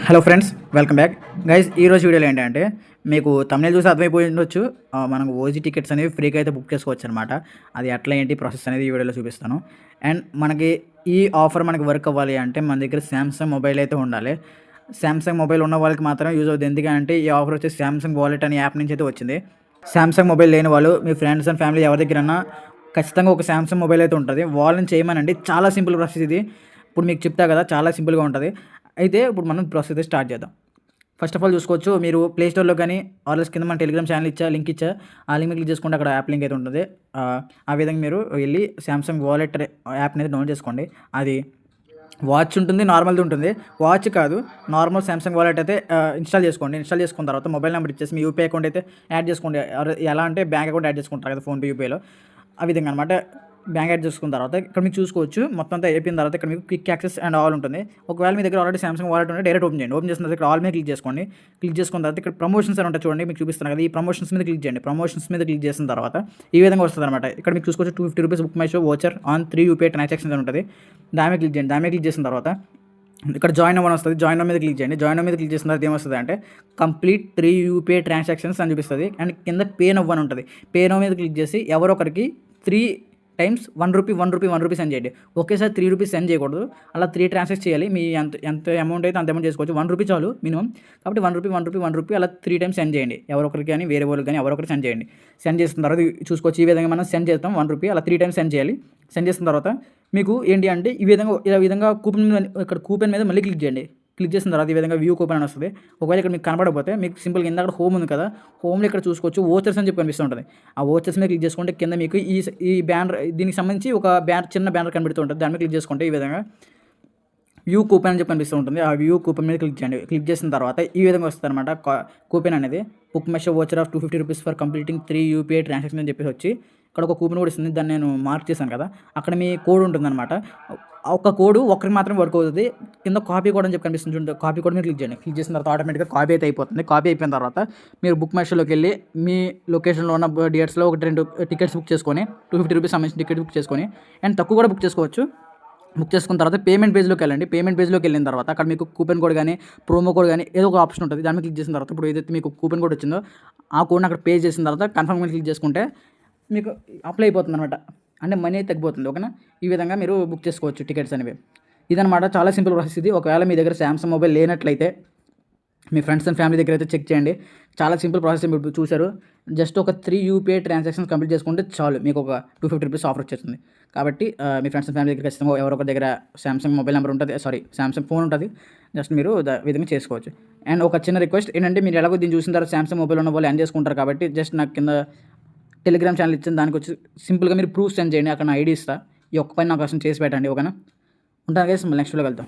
Hello friends, welcome back. Guys, ఈరోజు వీడియోలో ఏంటంటే మీకు తమిళ చూసి అర్థమైపోయి ఉండొచ్చు. మనకు ఓజీ టికెట్స్ అనేవి ఫ్రీగా అయితే బుక్ చేసుకోవచ్చు అనమాట. అది ఎట్లా ఏంటి ప్రాసెస్ అనేది ఈ వీడియోలో చూపిస్తాను. అండ్ మనకి ఈ ఆఫర్ మనకి వర్క్ అవ్వాలి అంటే మన దగ్గర శాంసంగ్ మొబైల్ అయితే ఉండాలి. శాంసంగ్ మొబైల్ ఉన్న వాళ్ళకి మాత్రం యూజ్ అవుతుంది. ఎందుకంటే ఈ ఆఫర్ వచ్చేసి శాంసంగ్ వాలెట్ అనే యాప్ నుంచి అయితే వచ్చింది. శాంసంగ్ మొబైల్ లేని వాళ్ళు మీ ఫ్రెండ్స్ అండ్ ఫ్యామిలీ ఎవరి దగ్గరన్నా ఖచ్చితంగా ఒక శాంసంగ్ మొబైల్ అయితే ఉంటుంది. వాళ్ళని చేయమనండి. చాలా సింపుల్ ప్రాసెస్ ఇది. ఇప్పుడు మీకు చెప్తా కదా, చాలా సింపుల్గా ఉంటుంది. అయితే ఇప్పుడు మనం ప్రాసెస్ స్టార్ట్ చేద్దాం. ఫస్ట్ ఆఫ్ ఆల్ చూసుకోవచ్చు, మీరు ప్లే స్టోర్లో కానీ ఆర్ఎల్స్ కింద మన టెలిగ్రామ్ ఛానల్ లింక్ ఇచ్చా. ఆ లింక్ క్లిక్ చేసుకుంటే అక్కడ యాప్ లింక్ అయితే ఉంటుంది. ఆ విధంగా మీరు వెళ్ళి శాంసంగ్ వాలెట్ యాప్ అనేది డౌన్లోడ్ చేసుకోండి. అది వాచ్ ఉంటుంది, నార్మల్ది ఉంటుంది. వాచ్ కాదు, నార్మల్ శాంసంగ్ వాలెట్ అయితే ఇన్స్టాల్ చేసుకోండి. ఇన్స్టాల్ చేసుకున్న తర్వాత మొబైల్ నెంబర్ ఇచ్చేసి మీ యూపీఐ అకౌంట్ అయితే యాడ్ చేసుకోండి. ఎలా అంటే బ్యాంక్ అకౌంట్ యాడ్ చేసుకుంటారు కదా ఫోన్పే, యూపీఐలో. ఆ విధంగా అనమాట. బ్యాంక్ యాడ్ చేసుకున్న తర్వాత ఇక్కడ మీకు చూసుకోవచ్చు, మొత్తం అంతా అయిపోయిన తర్వాత ఇక్కడ మీకు క్విక్ యాక్సెస్ అండ్ ఆల్ ఉంటుంది. ఒకవేళ మీ దగ్గర ఆల్రెడీ శాంసంగ్ వాలెట్ ఉంటే డైరెక్ట్ ఓపెన్ చేయండి. ఓపెన్ చేసిన తర్వాత ఇక్కడ ఆల్ మీద క్లిక్ చేసుకోండి. క్లిక్ చేసుకున్న తర్వాత ఇక్కడ ప్రమోషన్స్ అని ఉంటాయి చూడండి, మీకు చూపిస్తాను కదా. ఈ ప్రమోషన్స్ మీద క్లిక్ చేయండి. ప్రమోషన్స్ మీద క్లిక్ చేసిన తర్వాత ఈ విధంగా వస్తుంది అనమాట. ఇక్కడ మీకు చూసుకోవచ్చు ₹250 book my show voucher on 3 UPI transactions అని ఉంటుంది. దాని మీద క్లిక్ చేయండి. దాని మీద క్లిక్ చేసిన తర్వాత ఇక్కడ జాయిన్ అవ్వని వస్తుంది. జాయిన్ మీద క్లిక్ చేయండి. జాయిన్ మీద క్లిక్ చేసిన తర్వాత ఏమొస్తుంది అంటే కంప్లీట్ 3 యూపీఐ ట్రాన్సాక్షన్స్ అని చూపిస్తుంది. అండ్ కింద పే నవ్ అని ఉంటుంది. పే నవ్ మీద క్లిక్ చేసి ఎవరొకరికి 3 టైమ్స్ ₹1 సెండ్ చేయండి. ఒకేసారి ₹3 సెండ్ చేయకూడదు. అలా 3 ట్రాన్సాక్ట్ చేయాలి. మీ ఎంత అమౌంట్ అయితే అంత అమౌంట్ చేసుకోవచ్చు. ₹1 చాలు మినిమం. కాబట్టి ₹1 అలా 3 టైమ్స్ సెండ్ చేయండి. ఎవరొకరికి కానీ వేరే వాళ్ళకి కానీ ఎవరొకరికి సెండ్ చేయండి. సెండ్ చేసిన తర్వాత చూసుకోవచ్చు, ఈ విధంగా మనం సెండ్ చేస్తాం. ₹1 అలా 3 టైమ్స్ సెండ్ చేయాలి. సెండ్ చేసిన తర్వాత మీకు ఏంటి అంటే ఈ విధంగా కూపన్ మీద మళ్ళీ క్లిక్ చేయండి. క్లిక్ చేసిన తర్వాత ఈ విధంగా వ్యూ కూపన్ అని వస్తుంది. ఒకవేళ ఇక్కడ మీకు కనపడకపోతే మీకు సింపుల్గా ఇందాక హోమ్ ఉంది కదా, హోమ్లో ఇక్కడ చూసుకోవచ్చు వోచర్స్ అని చెప్పి కనిపిస్తుంటుంది. ఆ వోచర్స్ మీద క్లిక్ చేసుకుంటే కింద మీకు ఈ బ్యానర్, దీనికి సంబంధించి ఒక చిన్న బ్యానర్ కనిపెడుతుంటుంది. దాని మీద క్లిక్ చేసుకుంటే ఈ విధంగా వ్యూ కూపన్ అని చెప్పి కనిపిస్తూ ఉంటుంది. ఆ వ్యూ కూపన్ మీద క్లిక్ చేయండి. క్లిక్ చేసిన తర్వాత ఈ విధంగా వస్తుంది అనమాట కూపన్ అనేది. Book my show voucher of ₹250 for completing 3 UPI transaction అని చెప్పేసి వచ్చి ఇక్కడ ఒక కూపన్ కూడా ఇస్తుంది. దాన్ని నేను మార్క్ చేశాను కదా, అక్కడ మీ కోడ్ ఉంటుందన్నమాట. ఒక కోడ్ ఒక్కరికి మాత్రం వర్క్ అవుతుంది. కింద కాపీ కోడ్ అని చెప్పి కనిపిస్తుంది చూడండి, కాపీ కోడ్ మీద క్లిక్ చేయండి. క్లిక్ చేసిన తర్వాత ఆటోమేటిక్గా కాపీ అయితే అయిపోతుంది. కాపీ అయిపోయిన తర్వాత మీరు బుక్ మై షోలోకి వెళ్ళి మీ లొకేషన్లో ఉన్న డేట్స్లో 1-2 టికెట్స్ బుక్ చేసుకొని ₹250 సంబంధించిన టికెట్ బుక్ చేసుకొని, అండ్ తక్కువ కూడా బుక్ చేసుకోవచ్చు. బుక్ చేసుకున్న తర్వాత పేమెంట్ పేజ్లోకి వెళ్ళండి. పేమెంట్ పేజ్లోకి వెళ్ళిన తర్వాత అక్కడ మీకు కూపన్ కోడ్ కానీ ప్రోమో కోడ్ కానీ ఏదో ఒక ఆప్షన్ ఉంటుంది. దాని మీద క్లిక్ చేసిన తర్వాత ఇప్పుడు ఏదైతే మీకు కూపన్ కోడ్ వచ్చిందో ఆ కోడ్ని అక్కడ పే చేసిన తర్వాత కన్ఫర్మ్ మీద క్లిక్ చేసుకుంటే మీకు అప్లై అయిపోతుంది అనమాట. అంటే మనీ తగ్గిపోతుంది. ఓకేనా? ఈ విధంగా మీరు బుక్ చేసుకోవచ్చు టికెట్స్ అనేవి. ఇదనమాట, చాలా సింపుల్ ప్రాసెస్ ఇది. ఒకవేళ మీ దగ్గర శాంసంగ్ మొబైల్ లేనట్లయితే మీ ఫ్రెండ్స్ అండ్ ఫ్యామిలీ దగ్గర అయితే చెక్ చేయండి. చాలా సింపుల్ ప్రాసెస్ మీరు చూశారు. జస్ట్ ఒక 3 యూపీఐ ట్రాన్సాక్షన్స్ కంప్లీట్ చేసుకుంటే చాలు, మీకు ఒక ₹250 ఆఫర్ వచ్చేస్తుంది. కాబట్టి మీ ఫ్రెండ్స్ అండ్ ఫ్యామిలీ దగ్గర ఖచ్చితంగా ఎవరొకరి దగ్గర శాంసంగ్ మొబైల్ నెంబర్ ఉంటుంది, శాంసంగ్ ఫోన్ ఉంటుంది. జస్ట్ మీరు విధంగా చేసుకోవచ్చు. అండ్ ఒక చిన్న రిక్వెస్ట్ ఏంటంటే, మీరు ఎలాగో దీన్ని చూసిన తర్వాత శాంసంగ్ మొబైల్ ఉన్న వాళ్ళు ఎండ్ చేసుకుంటారు. కాబట్టి జస్ట్ నాకు కింద టెలిగ్రామ్ ఛానల్ ఇచ్చిన దానికి వచ్చి సింపుల్గా మీరు ప్రూఫ్ సెండ్ చేయండి. అక్కడ నా ఐడి ఇస్తా. ఈ ఒక్క పని నాకు కోసం చేసి పెట్టండి. ఓకేనా? ఉంటాను గైస్, మళ్ళీ నెక్స్ట్ వీడియోకి వెళ్తాం.